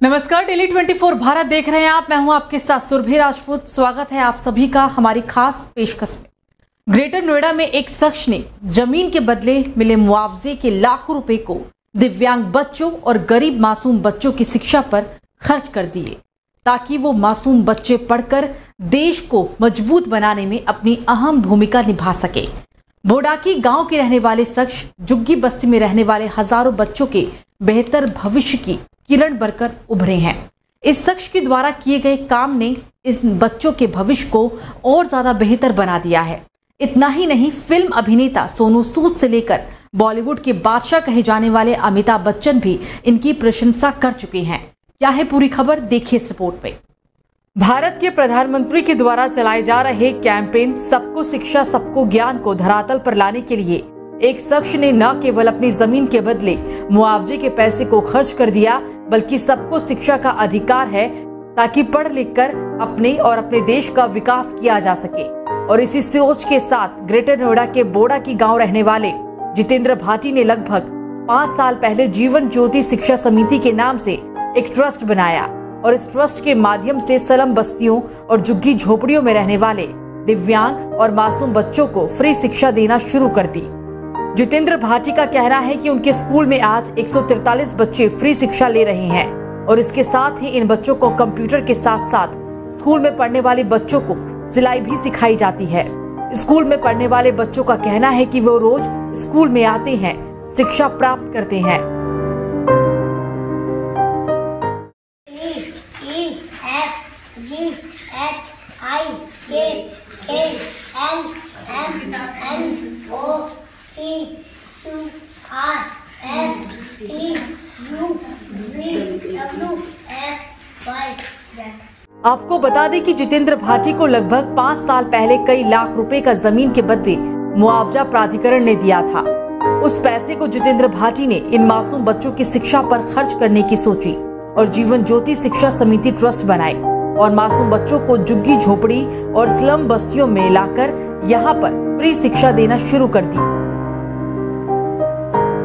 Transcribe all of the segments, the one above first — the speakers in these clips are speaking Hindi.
नमस्कार, डेली 24 भारत देख रहे हैं आप। मैं हूं आपके साथ सुरभि राजपूत। स्वागत है आप सभी का हमारी खास पेशकश में। ग्रेटर नोएडा में एक शख्स ने जमीन के बदले मिले मुआवजे के लाखों रुपए को दिव्यांग बच्चों और गरीब मासूम बच्चों की शिक्षा पर खर्च कर दिए ताकि वो मासूम बच्चे पढ़कर देश को मजबूत बनाने में अपनी अहम भूमिका निभा सके। बोडाकी गांव के रहने वाले शख्स जुग्गी बस्ती में रहने वाले हजारों बच्चों के बेहतर भविष्य की किरण बनकर उभरे हैं। इस शख्स के द्वारा किए गए काम ने इन बच्चों के भविष्य को और ज्यादा बेहतर बना दिया है। इतना ही नहीं, फिल्म अभिनेता सोनू सूद से लेकर बॉलीवुड के बादशाह कहे जाने वाले अमिताभ बच्चन भी इनकी प्रशंसा कर चुके हैं। क्या है पूरी खबर, देखिए इस रिपोर्ट में। भारत के प्रधानमंत्री के द्वारा चलाए जा रहे कैंपेन सबको शिक्षा सबको ज्ञान को धरातल पर लाने के लिए एक शख्स ने न केवल अपनी जमीन के बदले मुआवजे के पैसे को खर्च कर दिया, बल्कि सबको शिक्षा का अधिकार है ताकि पढ़ लिख कर अपने और अपने देश का विकास किया जा सके। और इसी सोच के साथ ग्रेटर नोएडा के बोडाकी गांव रहने वाले जितेंद्र भाटी ने लगभग 5 साल पहले जीवन ज्योति शिक्षा समिति के नाम से एक ट्रस्ट बनाया और इस ट्रस्ट के माध्यम से स्लम बस्तियों और झुग्गी झोपड़ियों में रहने वाले दिव्यांग और मासूम बच्चों को फ्री शिक्षा देना शुरू कर दी। जितेंद्र भाटी का कहना है कि उनके स्कूल में आज 143 बच्चे फ्री शिक्षा ले रहे हैं और इसके साथ ही इन बच्चों को कंप्यूटर के साथ साथ स्कूल में पढ़ने वाले बच्चों को सिलाई भी सिखाई जाती है। स्कूल में पढ़ने वाले बच्चों का कहना है कि वो रोज स्कूल में आते हैं, शिक्षा प्राप्त करते हैं। आपको बता दें कि जितेंद्र भाटी को लगभग 5 साल पहले कई लाख रुपए का जमीन के बदले मुआवजा प्राधिकरण ने दिया था। उस पैसे को जितेंद्र भाटी ने इन मासूम बच्चों की शिक्षा पर खर्च करने की सोची और जीवन ज्योति शिक्षा समिति ट्रस्ट बनाई और मासूम बच्चों को झुग्गी झोपड़ी और स्लम बस्तियों में लाकर यहाँ पर फ्री शिक्षा देना शुरू कर दी।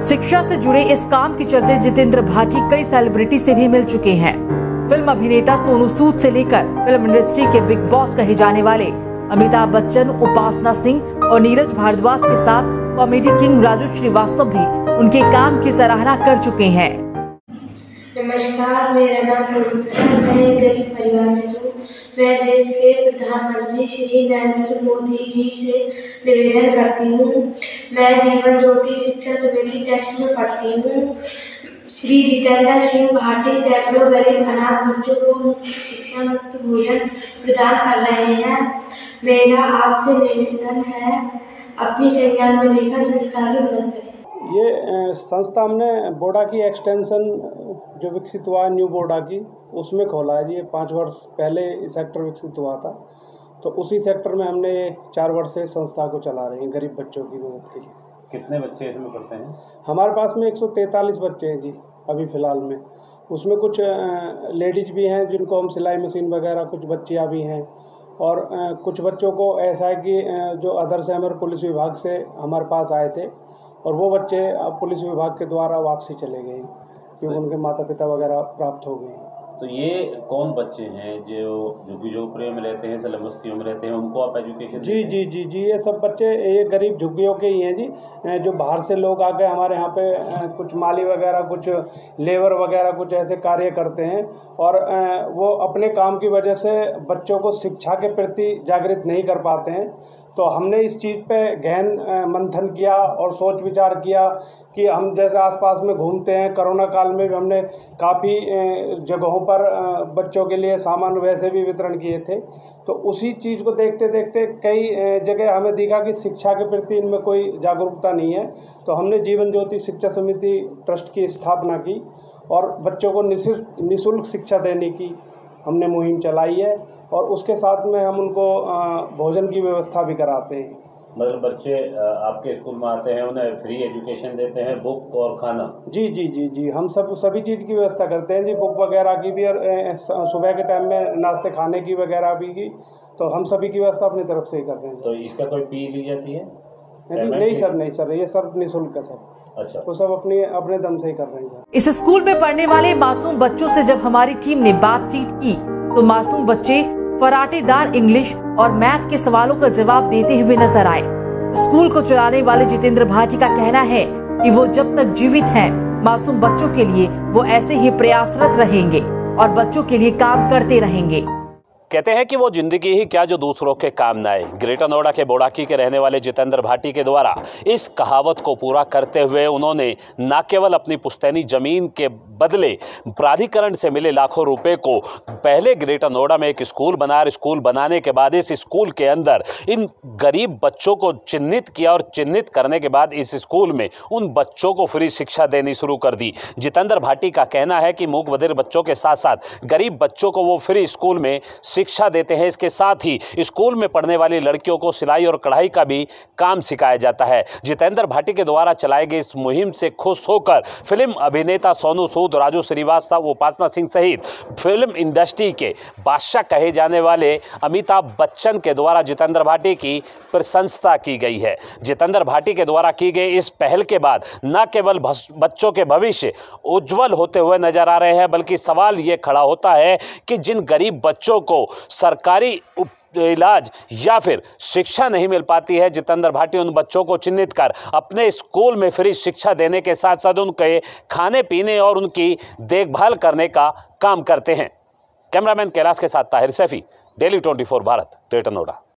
शिक्षा से जुड़े इस काम के चलते जितेंद्र भाटी कई सेलिब्रिटी से भी मिल चुके हैं। फिल्म अभिनेता सोनू सूद से लेकर फिल्म इंडस्ट्री के बिग बॉस कहे जाने वाले अमिताभ बच्चन, उपासना सिंह और नीरज भारद्वाज के साथ कॉमेडी किंग राजू श्रीवास्तव भी उनके काम की सराहना कर चुके हैं। नमस्कार, मेरा नाम है। मैं एक गरीब परिवार में से हूँ। मैं देश के प्रधानमंत्री श्री नरेंद्र मोदी जी से निवेदन करती हूँ। मैं जीवन ज्योति शिक्षा समिति ट्रस्ट में पढ़ती हूँ। श्री जितेंद्र सिंह भाटी सैकड़ों गरीब अनाथ बच्चों को मुफ्त शिक्षा, मुफ्त भोजन प्रदान कर रहे हैं। मेरा आपसे निवेदन है, अपनी संज्ञान में लेकर संस्कार की मदद करें। ये संस्था हमने बोडाकी एक्सटेंशन जो विकसित हुआ न्यू बोडाकी, उसमें खोला है जी। ये 5 वर्ष पहले इस सेक्टर विकसित हुआ था, तो उसी सेक्टर में हमने 4 वर्ष से संस्था को चला रहे हैं गरीब बच्चों की मदद के लिए। कितने बच्चे इसमें पढ़ते हैं? हमारे पास में 143 बच्चे हैं जी अभी फ़िलहाल में। उसमें कुछ लेडीज़ भी हैं जिनको हम सिलाई मशीन वगैरह, कुछ बच्चियाँ भी हैं और कुछ बच्चों को ऐसा है कि जो अदर से हमारे पुलिस विभाग से हमारे पास आए थे और वो बच्चे पुलिस विभाग के द्वारा वापसी चले गए क्योंकि उनके माता पिता वगैरह प्राप्त हो गए। तो ये कौन बच्चे हैं जो झुग्गी झोपड़ियों में रहते हैं, स्लम बस्तियों में रहते हैं, उनको आप एजुकेशन? जी, ये सब बच्चे ये गरीब झुग्गियों के ही हैं जी। जो बाहर से लोग आके हमारे यहाँ पे कुछ माली वगैरह, कुछ लेबर वगैरह, कुछ ऐसे कार्य करते हैं और वो अपने काम की वजह से बच्चों को शिक्षा के प्रति जागृत नहीं कर पाते हैं। तो हमने इस चीज़ पे गहन मंथन किया और सोच विचार किया कि हम जैसे आसपास में घूमते हैं, कोरोना काल में भी हमने काफ़ी जगहों पर बच्चों के लिए सामान वैसे भी वितरण किए थे। तो उसी चीज़ को देखते देखते कई जगह हमें दिखा कि शिक्षा के प्रति इनमें कोई जागरूकता नहीं है। तो हमने जीवन ज्योति शिक्षा समिति ट्रस्ट की स्थापना की और बच्चों को निःशुल्क शिक्षा देने की हमने मुहिम चलाई है और उसके साथ में हम उनको भोजन की व्यवस्था भी कराते हैं। मतलब बच्चे आपके स्कूल में आते हैं, उन्हें फ्री एजुकेशन देते हैं, बुक और खाना? जी, हम सभी चीज़ की व्यवस्था करते हैं जी, बुक वगैरह की भी और सुबह के टाइम में नाश्ते खाने की वगैरह भी की। तो हम सभी की व्यवस्था अपनी तरफ से ही कर रहे हैं। तो इसका कोई फी ली जाती है? नहीं सर, ये सब निःशुल्क है सर। अच्छा, वो सब अपने दम से ही कर रहे हैं सर। इस स्कूल में पढ़ने वाले मासूम बच्चों से जब हमारी टीम ने बातचीत की तो मासूम बच्चे फराटेदार इंग्लिश और मैथ के सवालों का जवाब देते हुए नजर आए। स्कूल को चलाने वाले जितेंद्र भाटी का कहना है कि वो जब तक जीवित हैं, मासूम बच्चों के लिए वो ऐसे ही प्रयासरत रहेंगे और बच्चों के लिए काम करते रहेंगे। कहते हैं कि वो जिंदगी ही क्या जो दूसरों के काम न आए। ग्रेटर नोएडा के बोड़ाकी के रहने वाले जितेंद्र भाटी के द्वारा इस कहावत को पूरा करते हुए उन्होंने न केवल अपनी पुश्तैनी जमीन के बदले प्राधिकरण से मिले लाखों रुपए को पहले ग्रेटर नोएडा में एक स्कूल बनाया, स्कूल बनाने के बाद इस स्कूल के अंदर इन गरीब बच्चों को चिन्हित किया और चिन्हित करने के बाद इस स्कूल में उन बच्चों को फ्री शिक्षा देनी शुरू कर दी। जितेंद्र भाटी का कहना है कि मूक बधिर बच्चों के साथ साथ गरीब बच्चों को वो फ्री स्कूल में शिक्षा देते हैं। इसके साथ ही स्कूल में पढ़ने वाली लड़कियों को सिलाई और कढ़ाई का भी काम सिखाया जाता है। जितेंद्र भाटी के द्वारा चलाए गए इस मुहिम से खुश होकर फिल्म अभिनेता सोनू सूद, राजू श्रीवास्तव, उपासना सिंह सहित फिल्म इंडस्ट्री के बादशाह कहे जाने वाले अमिताभ बच्चन के द्वारा जितेंद्र भाटी की प्रशंसा की गई है। जितेंद्र भाटी के द्वारा की गई इस पहल के बाद न केवल बच्चों के भविष्य उज्जवल होते हुए नजर आ रहे हैं, बल्कि सवाल ये खड़ा होता है कि जिन गरीब बच्चों को सरकारी इलाज या फिर शिक्षा नहीं मिल पाती है, जितेंद्र भाटी उन बच्चों को चिन्हित कर अपने स्कूल में फ्री शिक्षा देने के साथ साथ उनके खाने पीने और उनकी देखभाल करने का काम करते हैं। कैमरामैन कैलाश के साथ ताहिर सैफी, डेली 24 भारत, ग्रेटर नोएडा।